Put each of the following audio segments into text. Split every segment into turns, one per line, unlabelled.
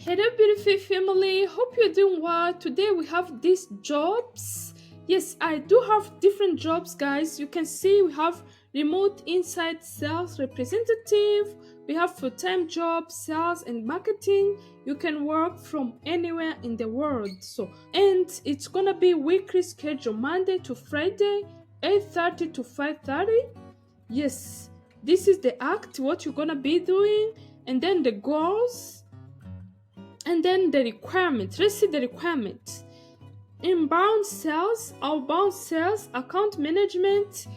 Hello beautiful family, hope you're doing well. Today we have these jobs. Yes, I do have different jobs, guys. You can see we have remote inside sales representative, we have full-time job sales and marketing. You can work from anywhere in the world. And it's gonna be weekly schedule, Monday to Friday, 8:30 to 5:30. Yes, this is the act, what you're gonna be doing, and then the goals, and then the requirements. Let's see the requirements. Inbound sales, outbound sales, account management,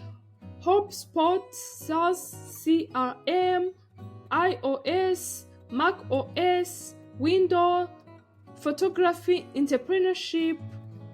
HubSpot, sales, CRM, iOS, Mac OS, Windows, photography, entrepreneurship.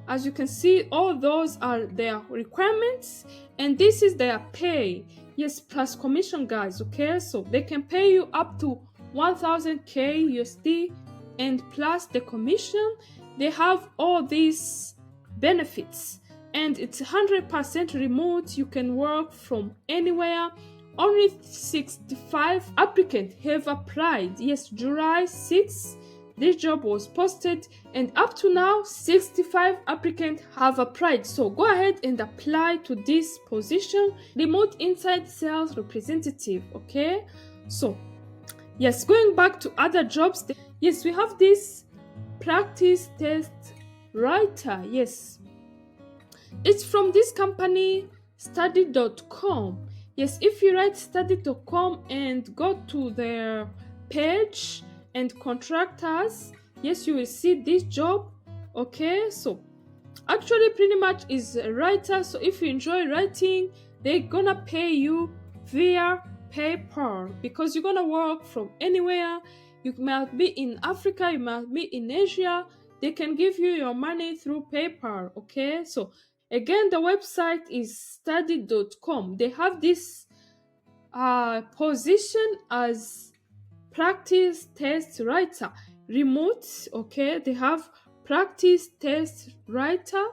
As you can see, all those are their requirements, and this is their pay. Yes, plus commission, guys. Okay, so they can pay you up to 1000k USD, and plus the commission. They have all these benefits, and it's 100% remote. You can work from anywhere. Only 65 applicants have applied. Yes, July 6th this job was posted, and up to now 65 applicants have applied. So go ahead and apply to this position, remote inside sales representative. Okay, so yes, going back to other jobs. Yes, we have this practice test writer. Yes, it's from this company study.com. Yes, if you write study.com and go to their page and contractors, yes, you will see this job. Okay, so actually pretty much is a writer. So if you enjoy writing, they're gonna pay you via PayPal, because you're gonna work from anywhere. You might be in Africa, you might be in Asia. They can give you your money through PayPal. Okay, so again, the website is study.com. They have this position as practice test writer, remote. Okay, they have practice test writer,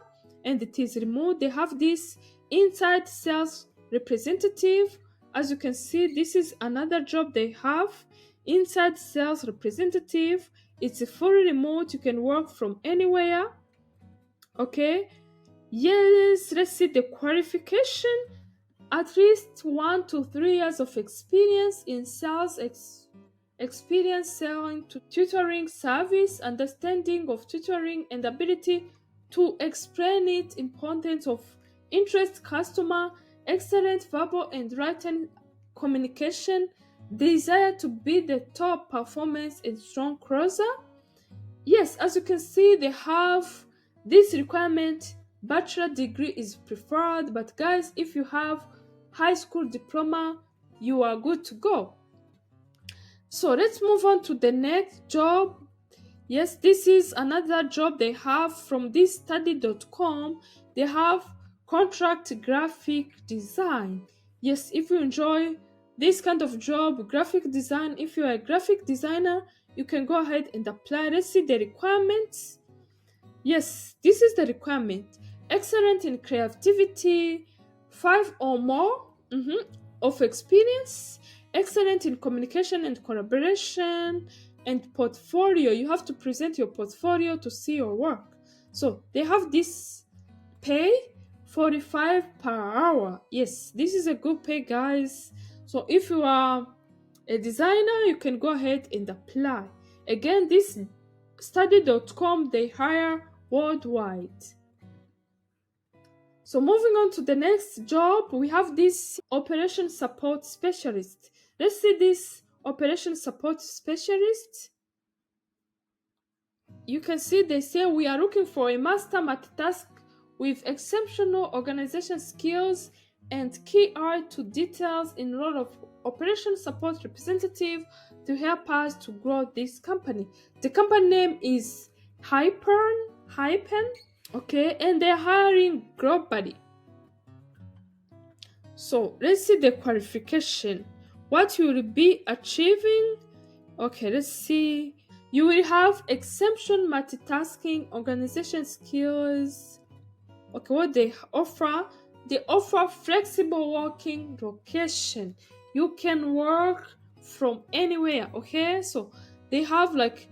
and it is remote. They have this inside sales representative. As you can see, this is another job they have, inside sales representative. It's a fully remote. You can work from anywhere. Okay, yes, let's see the qualification. At least 1 to 3 years of experience in sales, experience selling to tutoring service, understanding of tutoring, and ability to explain it, importance of interest customer, excellent verbal and written communication, desire to be the top performance and strong closer. Yes, as you can see, they have this requirement. Bachelor degree is preferred, but guys, if you have high school diploma, you are good to go. So let's move on to the next job. Yes, this is another job they have from this study.com. They have contract graphic design. Yes, if you enjoy this kind of job, graphic design, if you're a graphic designer, you can go ahead and apply. Let's see the requirements. Yes, this is the requirement. Excellent in creativity, 5 or more of experience, excellent in communication and collaboration, and portfolio. You have to present your portfolio to see your work. So they have this pay, 45 per hour. Yes, this is a good pay, guys. So if you are a designer, you can go ahead and apply. Again, this study.com, they hire worldwide. So moving on to the next job, we have this operation support specialist. Let's see this operation support specialist. You can see they say we are looking for a master multitask with exceptional organization skills and key eye to details in role of operation support representative to help us to grow this company. The company name is Hypen. Okay, and they're hiring globally. So let's see the qualification. What you will be achieving. Okay, let's see. You will have exceptional multitasking, organization skills. Okay, what they offer flexible working location. You can work from anywhere. Okay, so they have like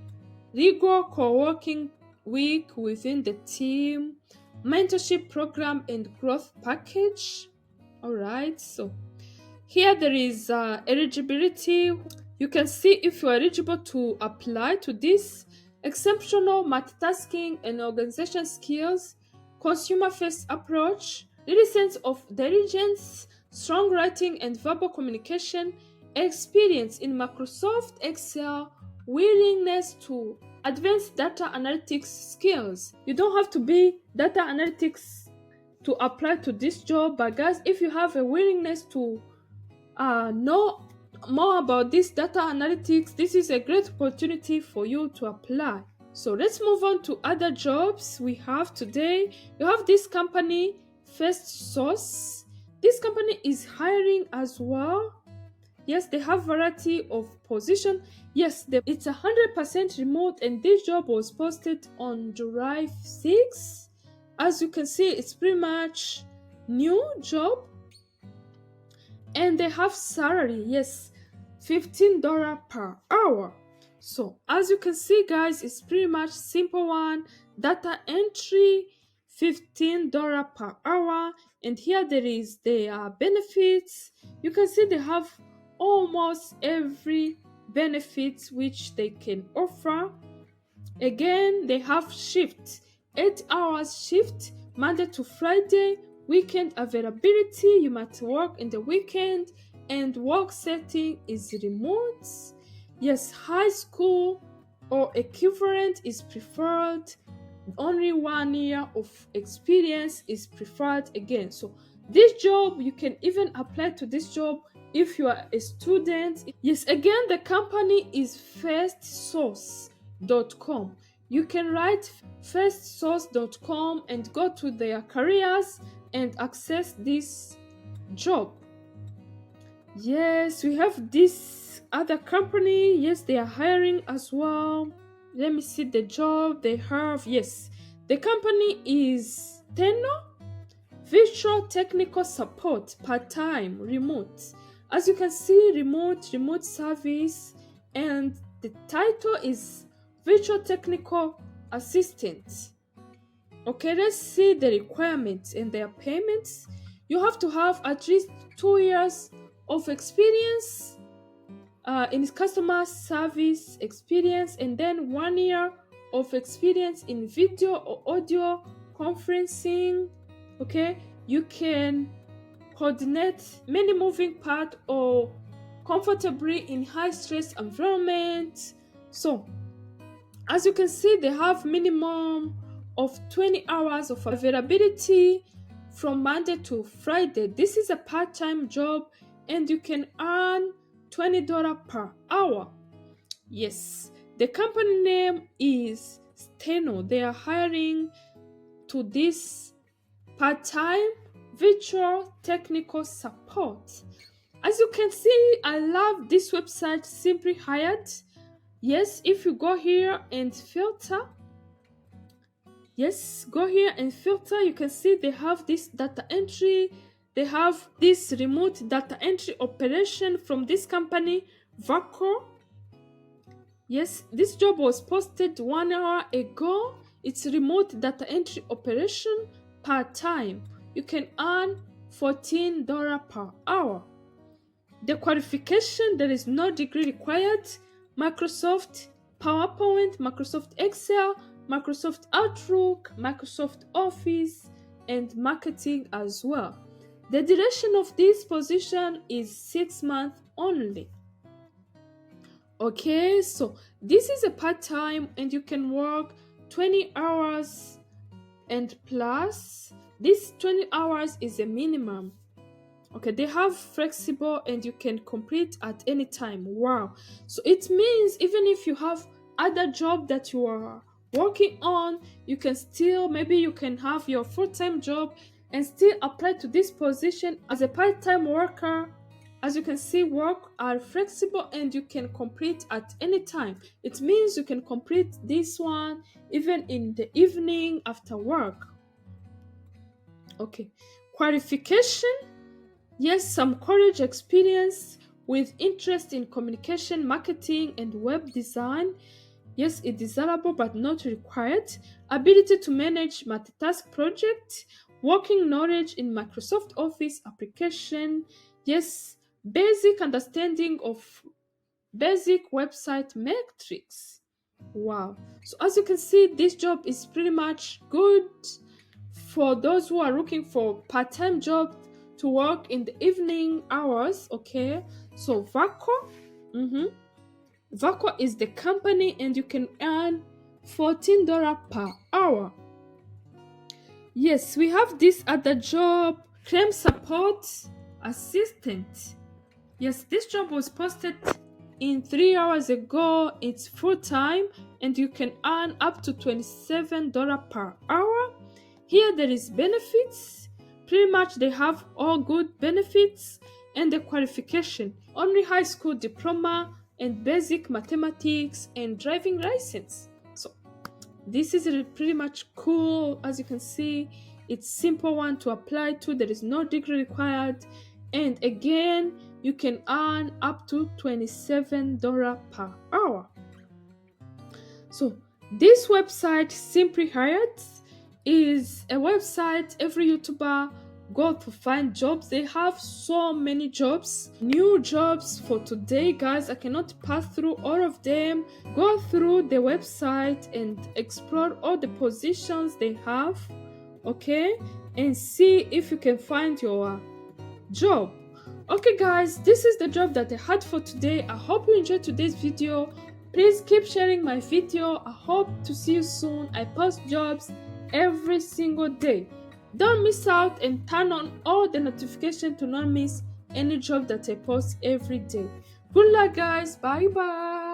rigor co-working week within the team, mentorship program and growth package. All right, so here there is eligibility. You can see if you are eligible to apply to this: exceptional multitasking and organization skills, consumer-first approach, little sense of diligence, strong writing and verbal communication, experience in Microsoft Excel, willingness to advanced data analytics skills. You don't have to be data analytics to apply to this job, but guys, if you have a willingness to know more about this data analytics, this is a great opportunity for you to apply. So let's move on to other jobs we have today. You have this company, First Source. This company is hiring as well. Yes, they have variety of position. Yes, it's 100% remote, and this job was posted on July 6th. As you can see, it's pretty much new job, and they have salary. Yes, $15 per hour. So as you can see, guys, it's pretty much simple one. Data entry, $15 per hour. And here there is their benefits. You can see they have almost every benefit which they can offer. Again, they have shift, 8 hours shift, Monday to Friday, weekend availability. You might work in the weekend, and work setting is remote. Yes, high school or equivalent is preferred. Only 1 year of experience is preferred again. So this job, you can even apply to this job if you are a student. Yes, again, the company is firstsource.com. You can write firstsource.com and go to their careers and access this job. Yes, we have this other company. Yes, they are hiring as well. Let me see the job they have. Yes, the company is Tenor Virtual Technical Support, part-time, remote. As you can see, remote service, and the title is Virtual Technical Assistant. Okay, let's see the requirements and their payments. You have to have at least 2 years of experience in customer service experience, and then 1 year of experience in video or audio conferencing. Okay, you can coordinate many moving parts or comfortably in high stress environment. So as you can see, they have minimum of 20 hours of availability from Monday to Friday. This is a part-time job, and you can earn $20 per hour. Yes, the company name is Steno. They are hiring to this part-time virtual technical support. As you can see, I love this website, Simply Hired. Yes, if you go here and filter, yes, go here and filter, you can see they have this data entry. They have this remote data entry operation from this company, Vaco. Yes, this job was posted 1 hour ago. It's remote data entry operation part-time. You can earn $14 per hour. The qualification, there is no degree required. Microsoft PowerPoint, Microsoft Excel, Microsoft Outlook, Microsoft Office, and marketing as well. The duration of this position is 6 months only. Okay, so this is a part-time, and you can work 20 hours and plus. This 20 hours is a minimum. Okay, they have flexible, and you can complete at any time. Wow. So it means even if you have other job that you are working on, you can still, maybe you can have your full-time job and still apply to this position as a part-time worker. As you can see, work are flexible, and you can complete at any time. It means you can complete this one even in the evening after work. Okay, qualification. Yes, some college experience with interest in communication, marketing, and web design. Yes, it is desirable but not required. Ability to manage multitask project, working knowledge in Microsoft Office application. Yes, basic understanding of basic website metrics. Wow. So as you can see, this job is pretty much good for those who are looking for part-time job to work in the evening hours. Okay. So Vaco is the company and you can earn $14 per hour. Yes, we have this other job, claim support assistant. Yes, this job was posted in 3 hours ago. It's full time and you can earn up to $27 per hour. Here there is benefits. Pretty much they have all good benefits and the qualification. Only high school diploma and basic mathematics and driving license. So this is pretty much cool. As you can see, it's simple one to apply to. There is no degree required. And again, you can earn up to $27 per hour. So this website, Simply Hired, is a website every YouTuber go to find jobs. They have so many jobs, new jobs for today, guys. I cannot pass through all of them. Go through the website and explore all the positions they have, okay, and see if you can find your job. Okay guys, this is the job that I had for today. I hope you enjoyed today's video. Please keep sharing my video. I hope to see you soon. I post jobs every single day. Don't miss out and turn on all the notifications to not miss any job that I post every day. Good luck guys. Bye bye.